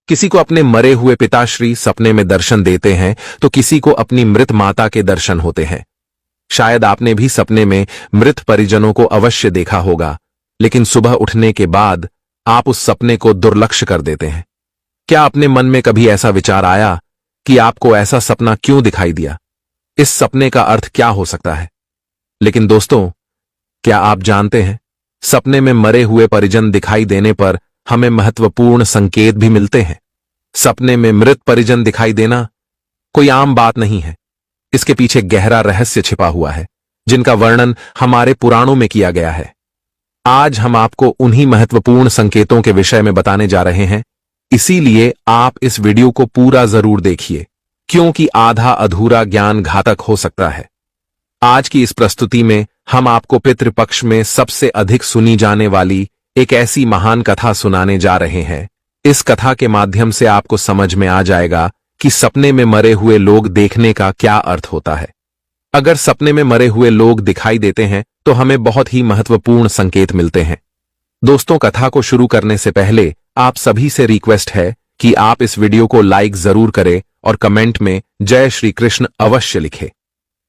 किसी को अपने मरे हुए पिताश्री सपने में दर्शन देते हैं तो किसी को अपनी मृत माता के दर्शन होते हैं। शायद आपने भी सपने में मृत परिजनों को अवश्य देखा होगा, लेकिन सुबह उठने के बाद आप उस सपने को दुर्लक्ष्य कर देते हैं। क्या अपने मन में कभी ऐसा विचार आया कि आपको ऐसा सपना क्यों दिखाई दिया? इस सपने का अर्थ क्या हो सकता है? लेकिन दोस्तों, क्या आप जानते हैं, सपने में मरे हुए परिजन दिखाई देने पर हमें महत्वपूर्ण संकेत भी मिलते हैं। सपने में मृत परिजन दिखाई देना कोई आम बात नहीं है। इसके पीछे गहरा रहस्य छिपा हुआ है, जिनका वर्णन हमारे पुराणों में किया गया है। आज हम आपको उन्हीं महत्वपूर्ण संकेतों के विषय में बताने जा रहे हैं, इसीलिए आप इस वीडियो को पूरा जरूर देखिए, क्योंकि आधा अधूरा ज्ञान घातक हो सकता है। आज की इस प्रस्तुति में हम आपको पितृपक्ष में सबसे अधिक सुनी जाने वाली एक ऐसी महान कथा सुनाने जा रहे हैं। इस कथा के माध्यम से आपको समझ में आ जाएगा कि सपने में मरे हुए लोग देखने का क्या अर्थ होता है। अगर सपने में मरे हुए लोग दिखाई देते हैं तो हमें बहुत ही महत्वपूर्ण संकेत मिलते हैं। दोस्तों, कथा को शुरू करने से पहले आप सभी से रिक्वेस्ट है कि आप इस वीडियो को लाइक जरूर करें और कमेंट में जय श्री कृष्ण अवश्य लिखें।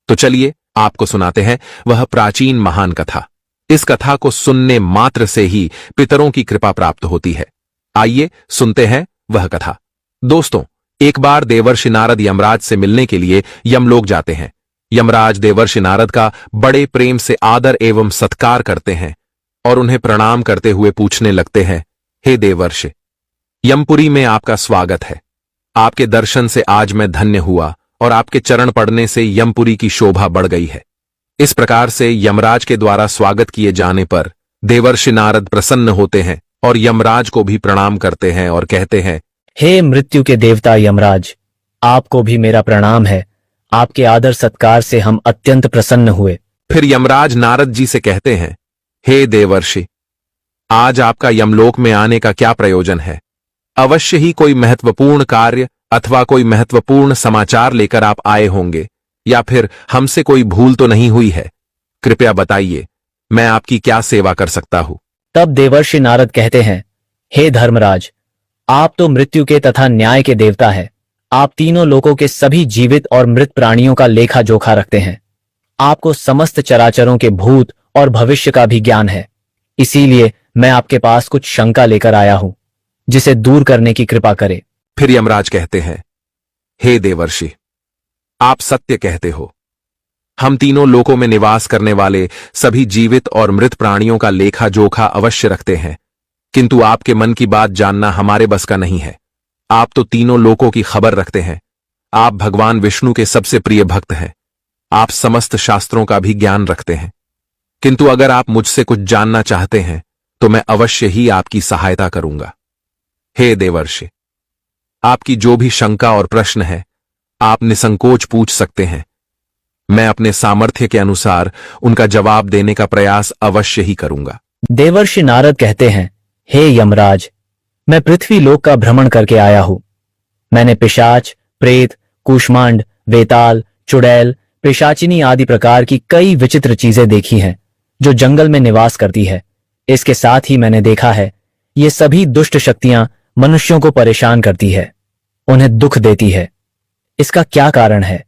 तो चलिए आपको सुनाते हैं वह प्राचीन महान कथा। इस कथा को सुनने मात्र से ही पितरों की कृपा प्राप्त होती है। आइए सुनते हैं वह कथा। दोस्तों, एक बार देवर्षि नारद यमराज से मिलने के लिए यमलोक जाते हैं। यमराज देवर्षि नारद का बड़े प्रेम से आदर एवं सत्कार करते हैं और उन्हें प्रणाम करते हुए पूछने लगते हैं, हे देवर्षि, यमपुरी में आपका स्वागत है। आपके दर्शन से आज मैं धन्य हुआ और आपके चरण पड़ने से यमपुरी की शोभा बढ़ गई है। इस प्रकार से यमराज के द्वारा स्वागत किए जाने पर देवर्षि नारद प्रसन्न होते हैं और यमराज को भी प्रणाम करते हैं और कहते हैं, हे मृत्यु के देवता यमराज, आपको भी मेरा प्रणाम है। आपके आदर सत्कार से हम अत्यंत प्रसन्न हुए। फिर यमराज नारद जी से कहते हैं, हे देवर्षि, आज आपका यमलोक में आने का क्या प्रयोजन है? अवश्य ही कोई महत्वपूर्ण कार्य अथवा कोई महत्वपूर्ण समाचार लेकर आप आए होंगे, या फिर हमसे कोई भूल तो नहीं हुई है? कृपया बताइए, मैं आपकी क्या सेवा कर सकता हूं? तब देवर्षि नारद कहते हैं, हे धर्मराज, आप तो मृत्यु के तथा न्याय के देवता हैं। आप तीनों लोकों के सभी जीवित और मृत प्राणियों का लेखा जोखा रखते हैं। आपको समस्त चराचरों के भूत और भविष्य का भी ज्ञान है। इसीलिए मैं आपके पास कुछ शंका लेकर आया हूं, जिसे दूर करने की कृपा करें। फिर यमराज कहते हैं, हे देवर्षि, आप सत्य कहते हो। हम तीनों लोकों में निवास करने वाले सभी जीवित और मृत प्राणियों का लेखा जोखा अवश्य रखते हैं, किंतु आपके मन की बात जानना हमारे बस का नहीं है। आप तो तीनों लोकों की खबर रखते हैं। आप भगवान विष्णु के सबसे प्रिय भक्त हैं। आप समस्त शास्त्रों का भी ज्ञान रखते हैं, किंतु अगर आप मुझसे कुछ जानना चाहते हैं तो मैं अवश्य ही आपकी सहायता करूंगा। हे देवर्षि, आपकी जो भी शंका और प्रश्न है आप निसंकोच पूछ सकते हैं। मैं अपने सामर्थ्य के अनुसार उनका जवाब देने का प्रयास अवश्य ही करूंगा। देवर्षि नारद कहते हैं, हे यमराज, मैं पृथ्वी लोक का भ्रमण करके आया हूं। मैंने पिशाच, प्रेत, कूष्मांड, वेताल, चुड़ैल, पिशाचिनी आदि प्रकार की कई विचित्र चीजें देखी हैं जो जंगल में निवास करती है। इसके साथ ही मैंने देखा है ये सभी दुष्ट शक्तियां मनुष्यों को परेशान करती है, उन्हें दुख देती है। इसका क्या कारण है?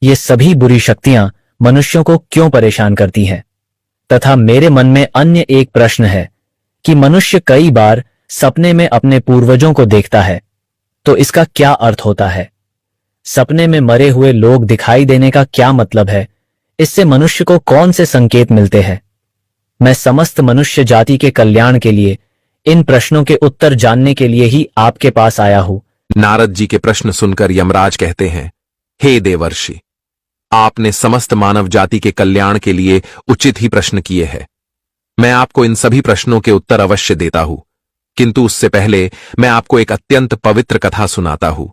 ये सभी बुरी शक्तियां मनुष्यों को क्यों परेशान करती हैं? तथा मेरे मन में अन्य एक प्रश्न है कि मनुष्य कई बार सपने में अपने पूर्वजों को देखता है, तो इसका क्या अर्थ होता है? सपने में मरे हुए लोग दिखाई देने का क्या मतलब है? इससे मनुष्य को कौन से संकेत मिलते हैं? मैं समस्त मनुष्य जाति के कल्याण के लिए इन प्रश्नों के उत्तर जानने के लिए ही आपके पास आया हूं। नारद जी के प्रश्न सुनकर यमराज कहते हैं, हे देवर्षि, आपने समस्त मानव जाति के कल्याण के लिए उचित ही प्रश्न किए हैं। मैं आपको इन सभी प्रश्नों के उत्तर अवश्य देता हूं, किंतु उससे पहले मैं आपको एक अत्यंत पवित्र कथा सुनाता हूं।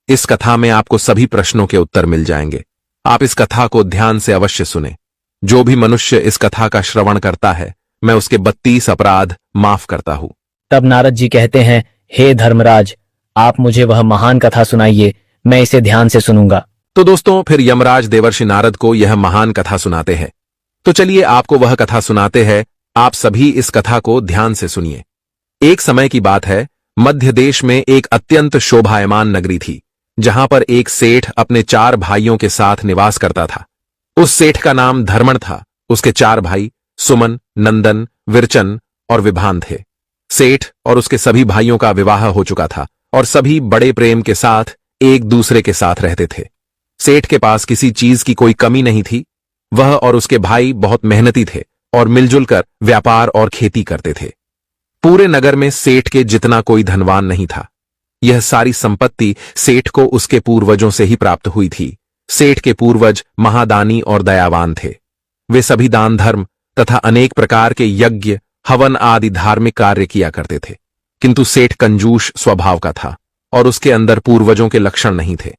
इस कथा में आपको सभी प्रश्नों के उत्तर मिल जाएंगे। आप इस कथा को ध्यान से अवश्य सुने। जो भी मनुष्य इस कथा का श्रवण करता है, मैं उसके 32 अपराध माफ करता हूं। तब नारद जी कहते हैं, हे धर्मराज, आप मुझे वह महान कथा सुनाइए, मैं इसे ध्यान से सुनूंगा। तो दोस्तों, फिर यमराज देवर्षि नारद को यह महान कथा सुनाते हैं। तो चलिए आपको वह कथा सुनाते हैं। आप सभी इस कथा को ध्यान से सुनिए। एक समय की बात है, मध्य देश में एक अत्यंत शोभायमान नगरी थी, जहां पर एक सेठ अपने 4 भाइयों के साथ निवास करता था। उस सेठ का नाम धर्मण था। उसके 4 भाई सुमन, नंदन, विरचन और विभान थे। सेठ और उसके सभी भाइयों का विवाह हो चुका था और सभी बड़े प्रेम के साथ एक दूसरे के साथ रहते थे। सेठ के पास किसी चीज की कोई कमी नहीं थी। वह और उसके भाई बहुत मेहनती थे और मिलजुल कर व्यापार और खेती करते थे। पूरे नगर में सेठ के जितना कोई धनवान नहीं था। यह सारी संपत्ति सेठ को उसके पूर्वजों से ही प्राप्त हुई थी। सेठ के पूर्वज महादानी और दयावान थे। वे सभी दान धर्म तथा अनेक प्रकार के यज्ञ, हवन आदि धार्मिक कार्य किया करते थे। किंतु सेठ कंजूस स्वभाव का था और उसके अंदर पूर्वजों के लक्षण नहीं थे।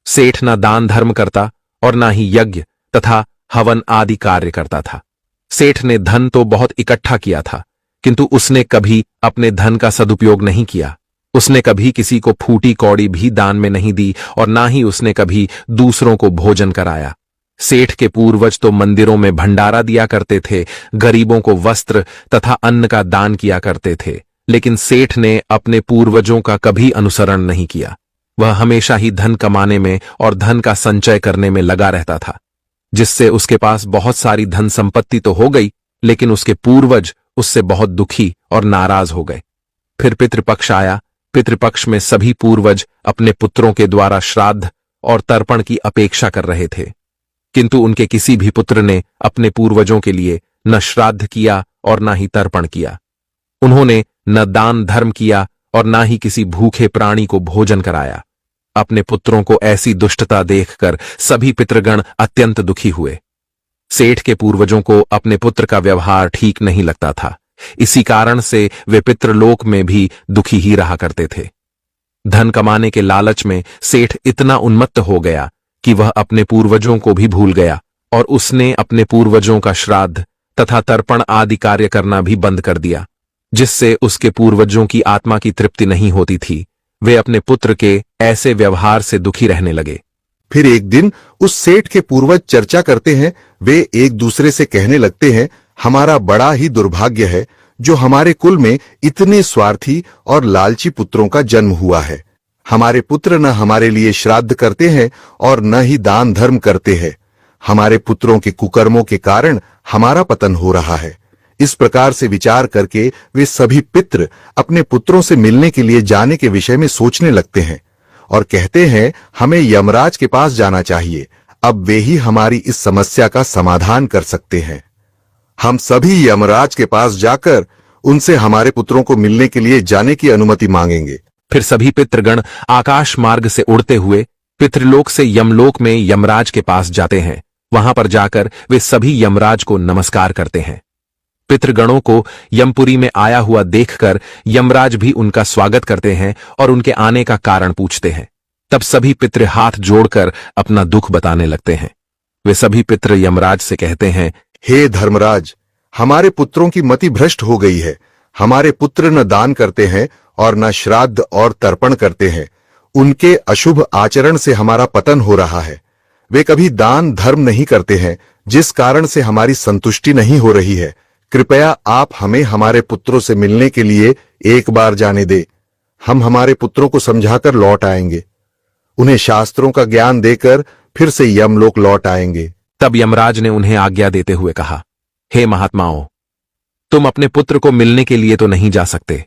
सेठ न दान धर्म करता और न ही यज्ञ तथा हवन आदि कार्य करता था। सेठ ने धन तो बहुत इकट्ठा किया था, किंतु उसने कभी अपने धन का सदुपयोग नहीं किया। उसने कभी किसी को फूटी कौड़ी भी दान में नहीं दी और ना ही उसने कभी दूसरों को भोजन कराया। सेठ के पूर्वज तो मंदिरों में भंडारा दिया करते थे, गरीबों को वस्त्र तथा अन्न का दान किया करते थे, लेकिन सेठ ने अपने पूर्वजों का कभी अनुसरण नहीं किया। वह हमेशा ही धन कमाने में और धन का संचय करने में लगा रहता था, जिससे उसके पास बहुत सारी धन संपत्ति तो हो गई, लेकिन उसके पूर्वज उससे बहुत दुखी और नाराज हो गए। फिर पितृपक्ष आया। पितृपक्ष में सभी पूर्वज अपने पुत्रों के द्वारा श्राद्ध और तर्पण की अपेक्षा कर रहे थे, किंतु उनके किसी भी पुत्र ने अपने पूर्वजों के लिए न श्राद्ध किया और न ही तर्पण किया। उन्होंने न दान धर्म किया और न ही किसी भूखे प्राणी को भोजन कराया। अपने पुत्रों को ऐसी दुष्टता देखकर सभी पितृगण अत्यंत दुखी हुए। सेठ के पूर्वजों को अपने पुत्र का व्यवहार ठीक नहीं लगता था। इसी कारण से वे पितृलोक में भी दुखी ही रहा करते थे। धन कमाने के लालच में सेठ इतना उन्मत्त हो गया कि वह अपने पूर्वजों को भी भूल गया और उसने अपने पूर्वजों का श्राद्ध तथा तर्पण आदि कार्य करना भी बंद कर दिया, जिससे उसके पूर्वजों की आत्मा की तृप्ति नहीं होती थी। वे अपने पुत्र के ऐसे व्यवहार से दुखी रहने लगे। फिर एक दिन उस सेठ के पूर्वज चर्चा करते हैं। वे एक दूसरे से कहने लगते हैं, हमारा बड़ा ही दुर्भाग्य है जो हमारे कुल में इतने स्वार्थी और लालची पुत्रों का जन्म हुआ है। हमारे पुत्र न हमारे लिए श्राद्ध करते हैं और न ही दान धर्म करते हैं। हमारे पुत्रों के कुकर्मों के कारण हमारा पतन हो रहा है। इस प्रकार से विचार करके वे सभी पितृ अपने पुत्रों से मिलने के लिए जाने के विषय में सोचने लगते हैं और कहते हैं, हमें यमराज के पास जाना चाहिए। अब वे ही हमारी इस समस्या का समाधान कर सकते हैं। हम सभी यमराज के पास जाकर उनसे हमारे पुत्रों को मिलने के लिए जाने की अनुमति मांगेंगे। फिर सभी पितृगण आकाश मार्ग से उड़ते हुए पितृलोक से यमलोक में यमराज के पास जाते हैं। वहां पर जाकर वे सभी यमराज को नमस्कार करते हैं। पितृगणों को यमपुरी में आया हुआ देखकर यमराज भी उनका स्वागत करते हैं और उनके आने का कारण पूछते हैं। तब सभी पितृ हाथ जोड़कर अपना दुख बताने लगते हैं। वे सभी पितृ यमराज से कहते हैं, हे धर्मराज, हमारे पुत्रों की मति भ्रष्ट हो गई है। हमारे पुत्र न दान करते हैं और न श्राद्ध और तर्पण करते हैं। उनके अशुभ आचरण से हमारा पतन हो रहा है। वे कभी दान धर्म नहीं करते हैं, जिस कारण से हमारी संतुष्टि नहीं हो रही है। कृपया आप हमें हमारे पुत्रों से मिलने के लिए एक बार जाने दे। हम हमारे पुत्रों को समझाकर लौट आएंगे। उन्हें शास्त्रों का ज्ञान देकर फिर से यमलोक लौट आएंगे। तब यमराज ने उन्हें आज्ञा देते हुए कहा, हे महात्माओं, तुम अपने पुत्र को मिलने के लिए तो नहीं जा सकते,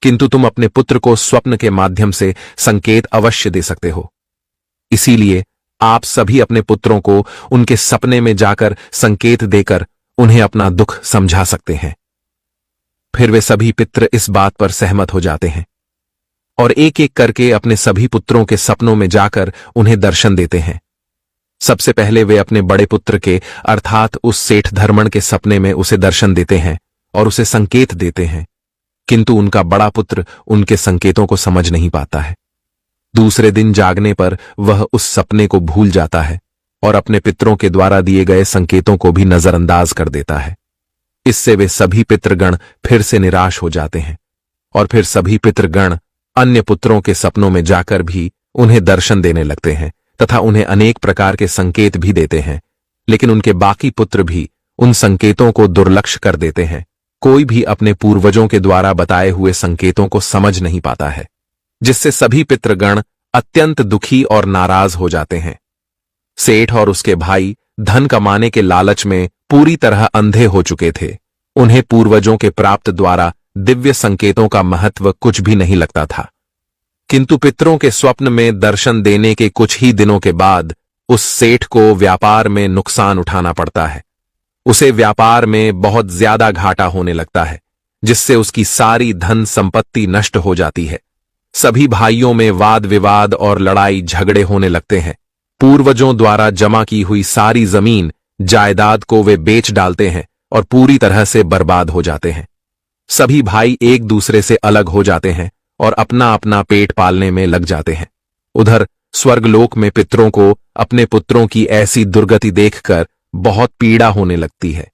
किंतु तुम अपने पुत्र को स्वप्न के माध्यम से संकेत अवश्य दे सकते हो। इसीलिए आप सभी अपने पुत्रों को उनके सपने में जाकर संकेत देकर उन्हें अपना दुख समझा सकते हैं। फिर वे सभी पितृ इस बात पर सहमत हो जाते हैं और एक एक करके अपने सभी पुत्रों के सपनों में जाकर उन्हें दर्शन देते हैं। सबसे पहले वे अपने बड़े पुत्र के अर्थात उस सेठ धर्मण के सपने में उसे दर्शन देते हैं और उसे संकेत देते हैं, किंतु उनका बड़ा पुत्र उनके संकेतों को समझ नहीं पाता है। दूसरे दिन जागने पर वह उस सपने को भूल जाता है और अपने पितरों के द्वारा दिए गए संकेतों को भी नजरअंदाज कर देता है। इससे वे सभी पितृगण फिर से निराश हो जाते हैं और फिर सभी पितृगण अन्य पुत्रों के सपनों में जाकर भी उन्हें दर्शन देने लगते हैं तथा उन्हें अनेक प्रकार के संकेत भी देते हैं, लेकिन उनके बाकी पुत्र भी उन संकेतों को दुर्लक्ष्य कर देते हैं कोई भी अपने पूर्वजों के द्वारा बताए हुए संकेतों को समझ नहीं पाता है, जिससे सभी पितृगण अत्यंत दुखी और नाराज हो जाते हैं। सेठ और उसके भाई धन कमाने के लालच में पूरी तरह अंधे हो चुके थे। उन्हें पूर्वजों के प्राप्त द्वारा दिव्य संकेतों का महत्व कुछ भी नहीं लगता था। किंतु पितरों के स्वप्न में दर्शन देने के कुछ ही दिनों के बाद उस सेठ को व्यापार में नुकसान उठाना पड़ता है। उसे व्यापार में बहुत ज्यादा घाटा होने लगता है, जिससे उसकी सारी धन संपत्ति नष्ट हो जाती है। सभी भाइयों में वाद विवाद और लड़ाई झगड़े होने लगते हैं। पूर्वजों द्वारा जमा की हुई सारी जमीन जायदाद को वे बेच डालते हैं और पूरी तरह से बर्बाद हो जाते हैं। सभी भाई एक दूसरे से अलग हो जाते हैं और अपना अपना पेट पालने में लग जाते हैं। उधर स्वर्गलोक में पितरों को अपने पुत्रों की ऐसी दुर्गति देखकर बहुत पीड़ा होने लगती है।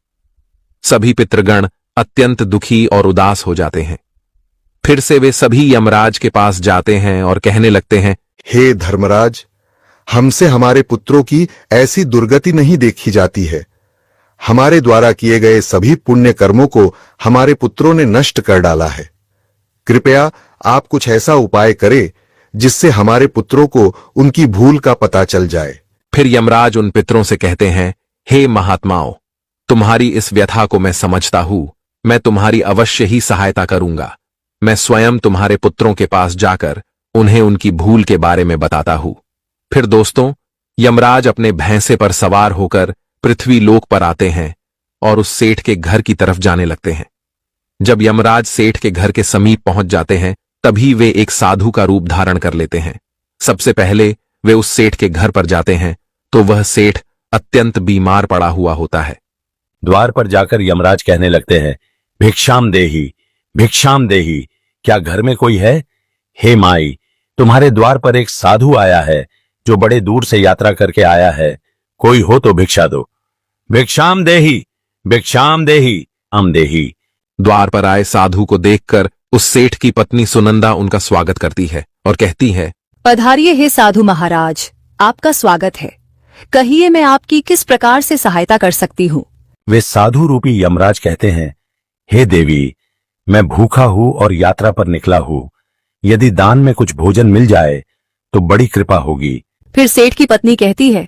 सभी पितृगण अत्यंत दुखी और उदास हो जाते हैं। फिर से वे सभी यमराज के पास जाते हैं और कहने लगते हैं, हे धर्मराज, हमसे हमारे पुत्रों की ऐसी दुर्गति नहीं देखी जाती है। हमारे द्वारा किए गए सभी पुण्य कर्मों को हमारे पुत्रों ने नष्ट कर डाला है। कृपया आप कुछ ऐसा उपाय करें जिससे हमारे पुत्रों को उनकी भूल का पता चल जाए। फिर यमराज उन पितरों से कहते हैं, हे महात्माओं, तुम्हारी इस व्यथा को मैं समझता हूं। मैं तुम्हारी अवश्य ही सहायता करूंगा। मैं स्वयं तुम्हारे पुत्रों के पास जाकर उन्हें उनकी भूल के बारे में बताता हूं। फिर दोस्तों, यमराज अपने भैंसे पर सवार होकर पृथ्वी लोक पर आते हैं और उस सेठ के घर की तरफ जाने लगते हैं। जब यमराज सेठ के घर के समीप पहुंच जाते हैं, तभी वे एक साधु का रूप धारण कर लेते हैं। सबसे पहले वे उस सेठ के घर पर जाते हैं तो वह सेठ अत्यंत बीमार पड़ा हुआ होता है। द्वार पर जाकर यमराज कहने लगते हैं, भिक्षाम देही, भिक्षाम देही, क्या घर में कोई है? हे माई, तुम्हारे द्वार पर एक साधु आया है जो बड़े दूर से यात्रा करके आया है। कोई हो तो भिक्षा दो। भिक्षाम देही, भिक्षाम देही, अम देही। द्वार पर आए साधु को देखकर उस सेठ की पत्नी सुनंदा उनका स्वागत करती है और कहती है, पधारिए हे साधु महाराज, आपका स्वागत है। कहिए मैं आपकी किस प्रकार से सहायता कर सकती हूँ? वे साधु रूपी यमराज कहते हैं, हे देवी, मैं भूखा हूं और यात्रा पर निकला हूं। यदि दान में कुछ भोजन मिल जाए तो बड़ी कृपा होगी। फिर सेठ की पत्नी कहती है,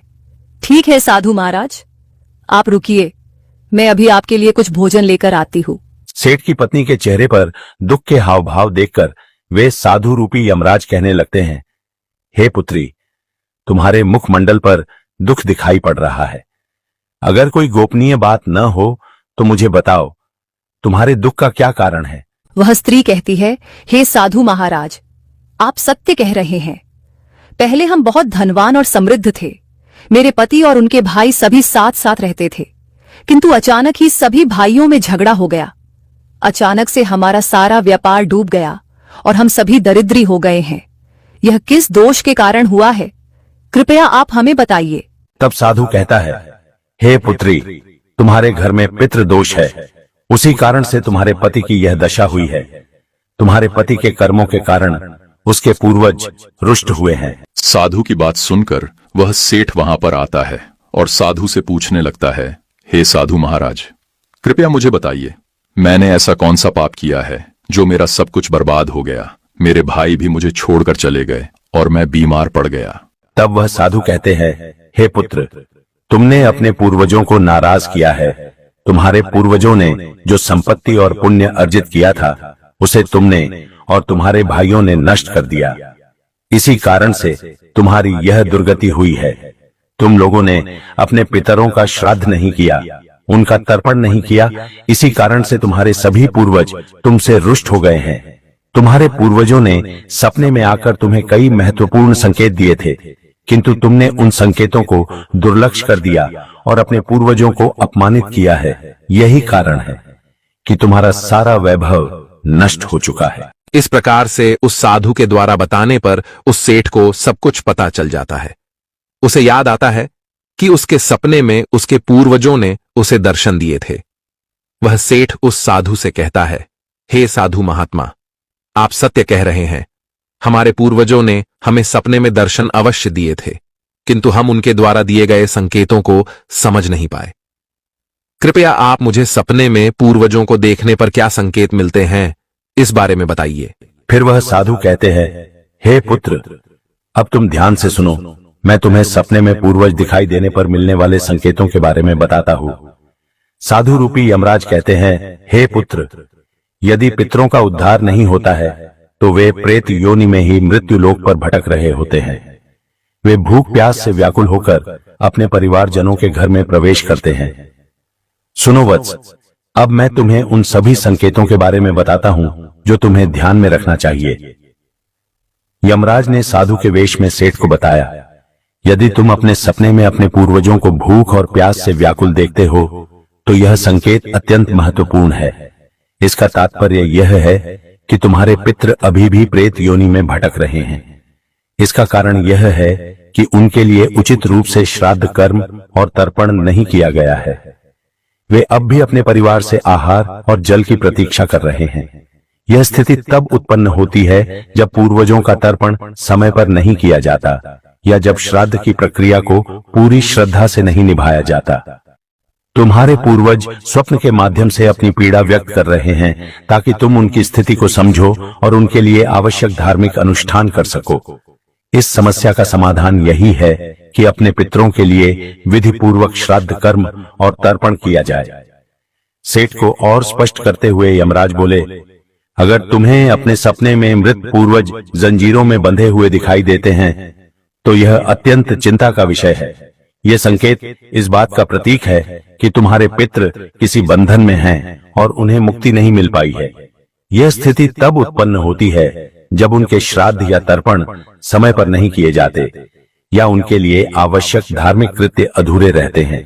ठीक है साधु महाराज, आप रुकिए, मैं अभी आपके लिए कुछ भोजन लेकर आती हूँ। सेठ की पत्नी के चेहरे पर दुख के हाव भाव देखकर वे साधु रूपी यमराज कहने लगते हैं, हे पुत्री, तुम्हारे मुखमंडल पर दुख दिखाई पड़ रहा है। अगर कोई गोपनीय बात न हो तो मुझे बताओ, तुम्हारे दुख का क्या कारण है? वह स्त्री कहती है, हे साधु महाराज, आप सत्य कह रहे हैं। पहले हम बहुत धनवान और समृद्ध थे। मेरे पति और उनके भाई सभी साथ साथ रहते थे, किंतु अचानक ही सभी भाइयों में झगड़ा हो गया। अचानक से हमारा सारा व्यापार डूब गया और हम सभी दरिद्री हो गए हैं। यह किस दोष के कारण हुआ है? कृपया आप हमें बताइए। तब साधु कहता है, हे पुत्री, तुम्हारे घर में पितृ दोष है। उसी कारण से तुम्हारे पति की यह दशा हुई है। तुम्हारे पति के कर्मों के कारण उसके पूर्वज रुष्ट हुए हैं। साधु की बात सुनकर वह सेठ वहां पर आता है और साधु से पूछने लगता है, हे साधु महाराज, कृपया मुझे बताइए, मैंने ऐसा कौन सा पाप किया है जो मेरा सब कुछ बर्बाद हो गया? मेरे भाई भी मुझे छोड़कर चले गए और मैं बीमार पड़ गया। तब वह साधु कहते हैं, हे पुत्र, तुमने अपने पूर्वजों को नाराज किया है। तुम्हारे पूर्वजों ने जो संपत्ति और पुण्य अर्जित किया था, उसे तुमने और तुम्हारे भाइयों ने नष्ट कर दिया। इसी कारण से तुम्हारी यह दुर्गति हुई है। तुम लोगों ने अपने पितरों का श्राद्ध नहीं किया, उनका तर्पण नहीं किया। इसी कारण से तुम्हारे सभी पूर्वज तुमसे रुष्ट हो गए हैं। तुम्हारे पूर्वजों ने सपने में आकर तुम्हें कई महत्वपूर्ण संकेत दिए थे, किंतु तुमने उन संकेतों को दुर्लक्ष्य कर दिया और अपने पूर्वजों को अपमानित किया है। यही कारण है कि तुम्हारा सारा वैभव नष्ट हो चुका है। इस प्रकार से उस साधु के द्वारा बताने पर उस सेठ को सब कुछ पता चल जाता है। उसे याद आता है कि उसके सपने में उसके पूर्वजों ने उसे दर्शन दिए थे। वह सेठ उस साधु से कहता है, हे साधु महात्मा, आप सत्य कह रहे हैं। हमारे पूर्वजों ने हमें सपने में दर्शन अवश्य दिए थे, किंतु हम उनके द्वारा दिए गए संकेतों को समझ नहीं पाए। कृपया आप मुझे सपने में पूर्वजों को देखने पर क्या संकेत मिलते हैं, इस बारे में बताइए। फिर वह साधु कहते हैं, हे पुत्र, अब तुम ध्यान से सुनो। मैं तुम्हें सपने में पूर्वज दिखाई देने पर मिलने वाले संकेतों के बारे में बताता हूं। साधु रूपी यमराज कहते हैं, हे पुत्र, यदि पितरों का उद्धार नहीं होता है तो वे प्रेत योनि में ही मृत्यु लोक पर भटक रहे होते हैं। वे भूख प्यास से व्याकुल होकर अपने परिवारजनों के घर में प्रवेश करते हैं। सुनो वत्स, अब मैं तुम्हें उन सभी संकेतों के बारे में बताता हूं जो तुम्हें ध्यान में रखना चाहिए। यमराज ने साधु के वेश में सेठ को बताया, यदि तुम अपने सपने में अपने पूर्वजों को भूख और प्यास से व्याकुल देखते हो तो यह संकेत अत्यंत महत्वपूर्ण है। इसका तात्पर्य यह है कि तुम्हारे पितृ अभी भी प्रेत योनि में भटक रहे हैं। इसका कारण यह है कि उनके लिए उचित रूप से श्राद्ध कर्म और तर्पण नहीं किया गया है। वे अब भी अपने परिवार से आहार और जल की प्रतीक्षा कर रहे हैं। यह स्थिति तब उत्पन्न होती है जब पूर्वजों का तर्पण समय पर नहीं किया जाता या जब श्राद्ध की प्रक्रिया को पूरी श्रद्धा से नहीं निभाया जाता। तुम्हारे पूर्वज स्वप्न के माध्यम से अपनी पीड़ा व्यक्त कर रहे हैं ताकि तुम उनकी स्थिति को समझो और उनके लिए आवश्यक धार्मिक अनुष्ठान कर सको। इस समस्या का समाधान यही है कि अपने पितरों के लिए विधि पूर्वक श्राद्ध कर्म और तर्पण किया जाए। सेठ को और स्पष्ट करते हुए यमराज बोले, अगर तुम्हें अपने सपने में मृत पूर्वज जंजीरों में बंधे हुए दिखाई देते हैं तो यह अत्यंत चिंता का विषय है। यह संकेत इस बात का प्रतीक है कि तुम्हारे पितृ किसी बंधन में हैं और उन्हें मुक्ति नहीं मिल पाई है। यह स्थिति तब उत्पन्न होती है जब उनके श्राद्ध या तर्पण समय पर नहीं किए जाते या उनके लिए आवश्यक धार्मिक कृत्य अधूरे रहते हैं।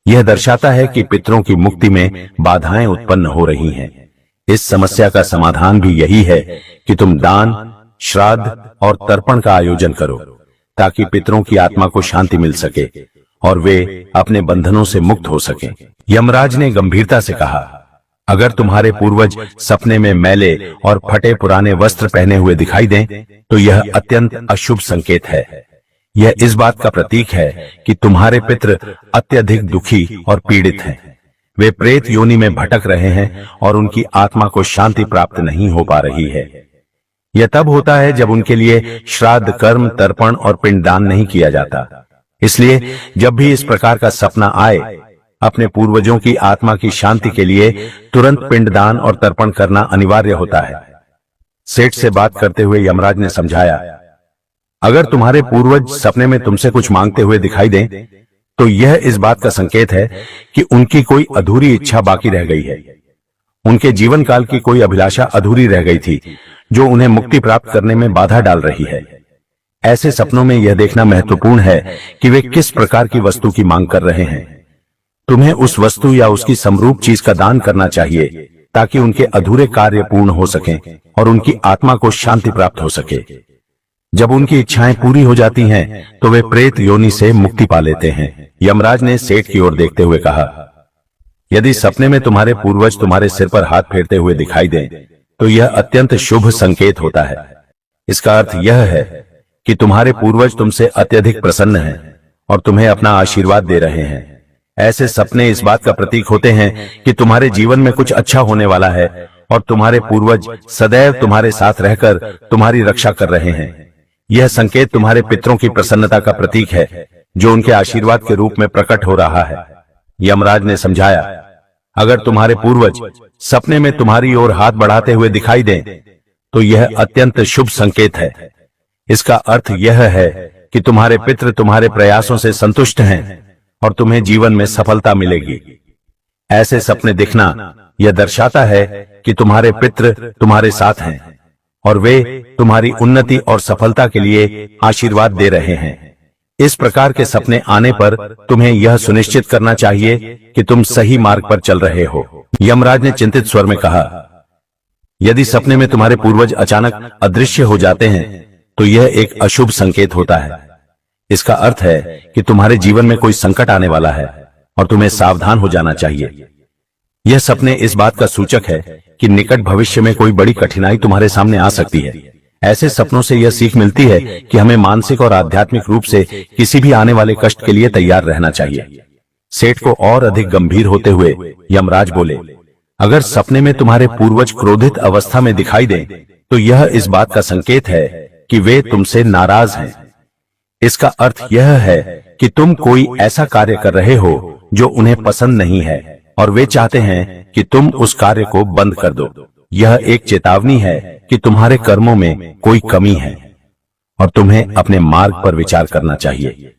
यह दर्शाता है कि पितरों की मुक्ति में बाधाएं उत्पन्न हो रही हैं। इस समस्या का समाधान भी यही है कि तुम दान, श्राद्ध और तर्पण का आयोजन करो ताकि पितरों की आत्मा को शांति मिल सके और वे अपने बंधनों से मुक्त हो सकें। यमराज ने गंभीरता से कहा, अगर तुम्हारे पूर्वज सपने में मैले और फटे पुराने वस्त्र पहने हुए दिखाई दें तो यह अत्यंत अशुभ संकेत है। यह इस बात का प्रतीक है कि तुम्हारे पितृ अत्यधिक दुखी और पीड़ित हैं। वे प्रेत योनि में भटक रहे हैं और उनकी आत्मा को शांति प्राप्त नहीं हो पा रही है। यह तब होता है जब उनके लिए श्राद्ध कर्म, तर्पण और पिंडदान नहीं किया जाता। इसलिए जब भी इस प्रकार का सपना आए, अपने पूर्वजों की आत्मा की शांति के लिए तुरंत पिंडदान और तर्पण करना अनिवार्य होता है। सेठ से बात करते हुए यमराज ने समझाया, अगर तुम्हारे पूर्वज सपने में तुमसे कुछ मांगते हुए दिखाई दें तो यह इस बात का संकेत है कि उनकी कोई अधूरी इच्छा बाकी रह गई है। उनके जीवन काल की कोई अभिलाषा अधूरी रह गई थी जो उन्हें मुक्ति प्राप्त करने में बाधा डाल रही है। ऐसे सपनों में यह देखना महत्वपूर्ण है कि वे किस प्रकार की वस्तु की मांग कर रहे हैं। तुम्हें उस वस्तु या उसकी समरूप चीज का दान करना चाहिए ताकि उनके अधूरे कार्य पूर्ण हो सकें और उनकी आत्मा को शांति प्राप्त हो सके। जब उनकी इच्छाएं पूरी हो जाती हैं तो वे प्रेत योनि से मुक्ति पा लेते हैं। यमराज ने सेठ की ओर देखते हुए कहा, यदि सपने में तुम्हारे पूर्वज तुम्हारे सिर पर हाथ फेरते हुए दिखाई दें तो यह अत्यंत शुभ संकेत होता है। इसका अर्थ यह है कि तुम्हारे पूर्वज तुमसे अत्यधिक प्रसन्न हैं और तुम्हें अपना आशीर्वाद दे रहे हैं। ऐसे सपने इस बात का प्रतीक होते हैं कि तुम्हारे जीवन में कुछ अच्छा होने वाला है और तुम्हारे पूर्वज सदैव तुम्हारे साथ रहकर तुम्हारी रक्षा कर रहे हैं। यह संकेत तुम्हारे पितरों की प्रसन्नता का प्रतीक है जो उनके आशीर्वाद के रूप में प्रकट हो रहा है। यमराज ने समझाया, अगर तुम्हारे पूर्वज सपने में तुम्हारी ओर हाथ बढ़ाते हुए दिखाई दें तो यह अत्यंत शुभ संकेत है। इसका अर्थ यह है कि तुम्हारे पितृ तुम्हारे प्रयासों से संतुष्ट हैं और तुम्हें जीवन में सफलता मिलेगी। ऐसे सपने दिखना यह दर्शाता है कि तुम्हारे पितृ तुम्हारे साथ हैं और वे तुम्हारी उन्नति और सफलता के लिए आशीर्वाद दे रहे हैं। इस प्रकार के सपने आने पर तुम्हें यह सुनिश्चित करना चाहिए कि तुम सही मार्ग पर चल रहे हो। यमराज ने चिंतित स्वर में कहा, यदि सपने में तुम्हारे पूर्वज अचानक अदृश्य हो जाते हैं तो यह एक अशुभ संकेत होता है। इसका अर्थ है कि तुम्हारे जीवन में कोई संकट आने वाला है और तुम्हें सावधान हो जाना चाहिए। यह सपने इस बात का सूचक है कि निकट भविष्य में कोई बड़ी कठिनाई तुम्हारे सामने आ सकती है। ऐसे सपनों से यह सीख मिलती है कि हमें मानसिक और आध्यात्मिक रूप से किसी भी आने वाले कष्ट के लिए तैयार रहना चाहिए। सेठ को और अधिक गंभीर होते हुए यमराज बोले, अगर सपने में तुम्हारे पूर्वज क्रोधित अवस्था में दिखाई दें, तो यह इस बात का संकेत है कि वे तुमसे नाराज हैं। इसका अर्थ यह है कि तुम कोई ऐसा कार्य कर रहे हो जो उन्हें पसंद नहीं है और वे चाहते हैं कि तुम उस कार्य को बंद कर दो। यह एक चेतावनी है कि तुम्हारे कर्मों में कोई कमी है और तुम्हें अपने मार्ग पर विचार करना चाहिए।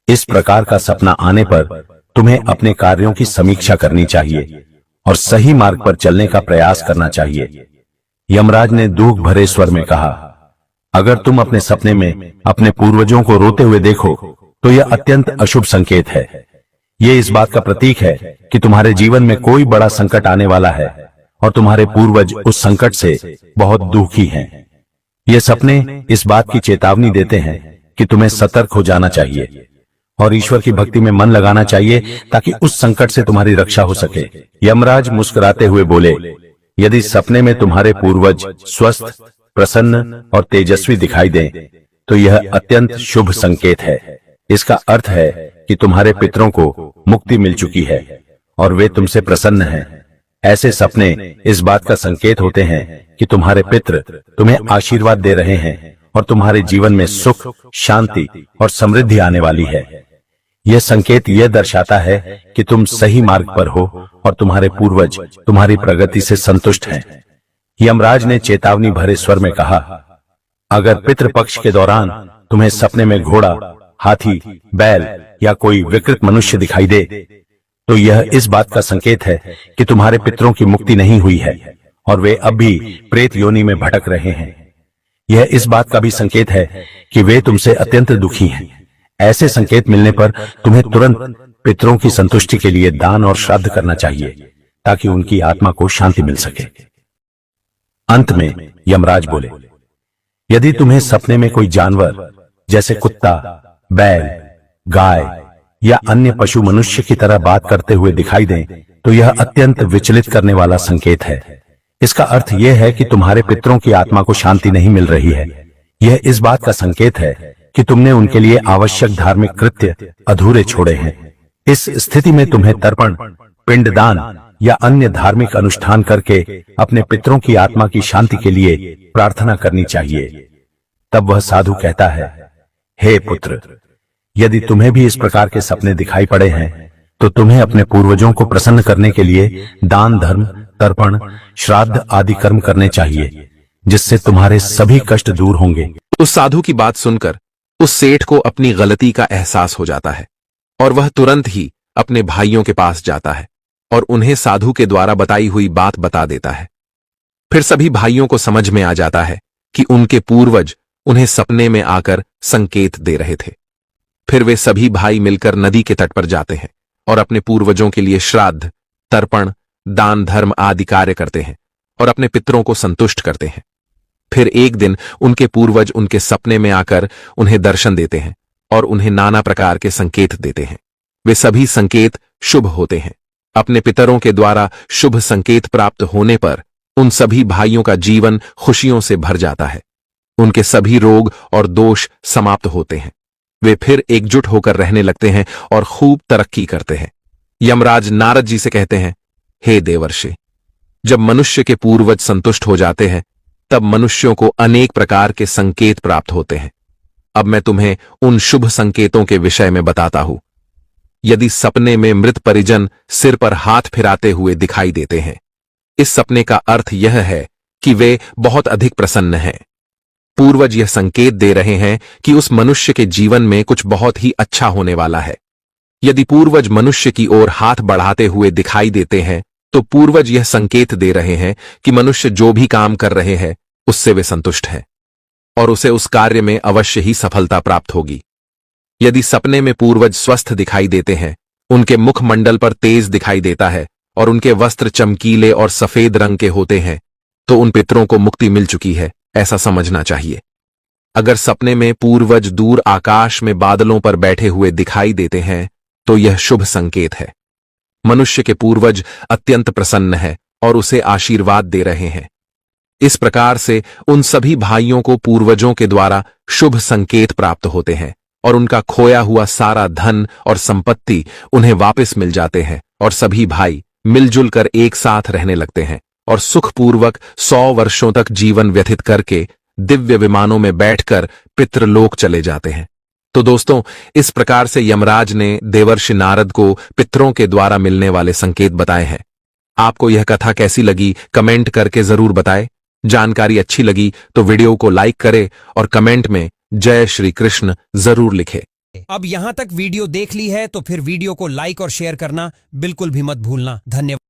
इस प्रकार का सपना आने पर तुम्हें अपने कार्यों की समीक्षा करनी चाहिए और सही मार्ग पर चलने का प्रयास करना चाहिए। यमराज ने दुख भरे स्वर में कहा, अगर तुम अपने सपने में अपने पूर्वजों को रोते हुए देखो तो यह अत्यंत अशुभ संकेत है। यह इस बात का प्रतीक है कि तुम्हारे जीवन में कोई बड़ा संकट आने वाला है और तुम्हारे पूर्वज उस संकट से बहुत दुखी हैं। ये सपने इस बात की चेतावनी देते हैं कि तुम्हें सतर्क हो जाना चाहिए और ईश्वर की भक्ति में मन लगाना चाहिए ताकि उस संकट से तुम्हारी रक्षा हो सके। यमराज मुस्कुराते हुए बोले, यदि सपने में तुम्हारे पूर्वज स्वस्थ, प्रसन्न और तेजस्वी दिखाई दें, तो यह अत्यंत शुभ संकेत है। इसका अर्थ है कि तुम्हारे पितरों को मुक्ति मिल चुकी है और वे तुमसे प्रसन्न हैं। ऐसे सपने इस बात का संकेत होते हैं कि तुम्हारे पितृ तुम्हें आशीर्वाद दे रहे हैं और तुम्हारे जीवन में सुख, शांति और समृद्धि आने वाली है। यह संकेत यह दर्शाता है कि तुम सही मार्ग पर हो और तुम्हारे पूर्वज तुम्हारी प्रगति से संतुष्ट हैं। यमराज ने चेतावनी भरे स्वर में कहा, अगर पितृपक्ष के दौरान तुम्हें सपने में घोड़ा, हाथी, बैल या कोई विकृत मनुष्य दिखाई दे, तो यह इस बात का संकेत है कि तुम्हारे पितरों की मुक्ति नहीं हुई है और वे अब भी प्रेत योनि में भटक रहे हैं। यह इस बात का भी संकेत है कि वे तुमसे अत्यंत दुखी हैं। ऐसे संकेत मिलने पर तुम्हें तुरंत पितरों की संतुष्टि के लिए दान और श्राद्ध करना चाहिए ताकि उनकी आत्मा को शांति मिल सके। अंत में यमराज बोले, यदि तुम्हें सपने में कोई जानवर जैसे कुत्ता, बैल, गाय या अन्य पशु मनुष्य की तरह बात करते हुए दिखाई दें, तो यह अत्यंत विचलित करने वाला संकेत है। इसका अर्थ यह है कि तुम्हारे पितरों की आत्मा को शांति नहीं मिल रही है। यह इस बात का संकेत है कि तुमने उनके लिए आवश्यक धार्मिक कृत्य अधूरे छोड़े हैं। इस स्थिति में तुम्हें तर्पण, पिंडदान या अन्य धार्मिक अनुष्ठान करके अपने पितरों की आत्मा की शांति के लिए प्रार्थना करनी चाहिए। तब वह साधु कहता है, हे पुत्र, यदि तुम्हें भी इस प्रकार के सपने दिखाई पड़े हैं, तो तुम्हें अपने पूर्वजों को प्रसन्न करने के लिए दान, धर्म, तर्पण, श्राद्ध आदि कर्म करने चाहिए, जिससे तुम्हारे सभी कष्ट दूर होंगे। उस साधु की बात सुनकर उस सेठ को अपनी गलती का एहसास हो जाता है और वह तुरंत ही अपने भाइयों के पास जाता है और उन्हें साधु के द्वारा बताई हुई बात बता देता है। फिर सभी भाइयों को समझ में आ जाता है कि उनके पूर्वज उन्हें सपने में आकर संकेत दे रहे थे। फिर वे सभी भाई मिलकर नदी के तट पर जाते हैं और अपने पूर्वजों के लिए श्राद्ध, तर्पण, दान, धर्म आदि कार्य करते हैं और अपने पितरों को संतुष्ट करते हैं। फिर एक दिन उनके पूर्वज उनके सपने में आकर उन्हें दर्शन देते हैं और उन्हें नाना प्रकार के संकेत देते हैं। वे सभी संकेत शुभ होते हैं। अपने पितरों के द्वारा शुभ संकेत प्राप्त होने पर उन सभी भाइयों का जीवन खुशियों से भर जाता है। उनके सभी रोग और दोष समाप्त होते हैं। वे फिर एकजुट होकर रहने लगते हैं और खूब तरक्की करते हैं। यमराज नारद जी से कहते हैं, हे देवर्षि, जब मनुष्य के पूर्वज संतुष्ट हो जाते हैं, तब मनुष्यों को अनेक प्रकार के संकेत प्राप्त होते हैं। अब मैं तुम्हें उन शुभ संकेतों के विषय में बताता हूं। यदि सपने में मृत परिजन सिर पर हाथ फिराते हुए दिखाई देते हैं, इस सपने का अर्थ यह है कि वे बहुत अधिक प्रसन्न हैं। पूर्वज यह संकेत दे रहे हैं कि उस मनुष्य के जीवन में कुछ बहुत ही अच्छा होने वाला है। यदि पूर्वज मनुष्य की ओर हाथ बढ़ाते हुए दिखाई देते हैं, तो पूर्वज यह संकेत दे रहे हैं कि मनुष्य जो भी काम कर रहे हैं उससे वे संतुष्ट हैं और उसे उस कार्य में अवश्य ही सफलता प्राप्त होगी। यदि सपने में पूर्वज स्वस्थ दिखाई देते हैं, उनके मुखमंडल पर तेज दिखाई देता है और उनके वस्त्र चमकीले और सफेद रंग के होते हैं, तो उन पितरों को मुक्ति मिल चुकी है, ऐसा समझना चाहिए। अगर सपने में पूर्वज दूर आकाश में बादलों पर बैठे हुए दिखाई देते हैं, तो यह शुभ संकेत है। मनुष्य के पूर्वज अत्यंत प्रसन्न है और उसे आशीर्वाद दे रहे हैं। इस प्रकार से उन सभी भाइयों को पूर्वजों के द्वारा शुभ संकेत प्राप्त होते हैं और उनका खोया हुआ सारा धन और संपत्ति उन्हें वापस मिल जाते हैं और सभी भाई मिलजुल कर एक साथ रहने लगते हैं और सुखपूर्वक 100 वर्षों तक जीवन व्यतीत करके दिव्य विमानों में बैठकर पितृलोक चले जाते हैं। तो दोस्तों, इस प्रकार से यमराज ने देवर्षि नारद को पितरों के द्वारा मिलने वाले संकेत बताए हैं। आपको यह कथा कैसी लगी कमेंट करके जरूर बताएं। जानकारी अच्छी लगी तो वीडियो को लाइक करें और कमेंट में जय श्री कृष्ण जरूर लिखें। अब यहां तक वीडियो देख ली है तो फिर वीडियो को लाइक और शेयर करना बिल्कुल भी मत भूलना। धन्यवाद।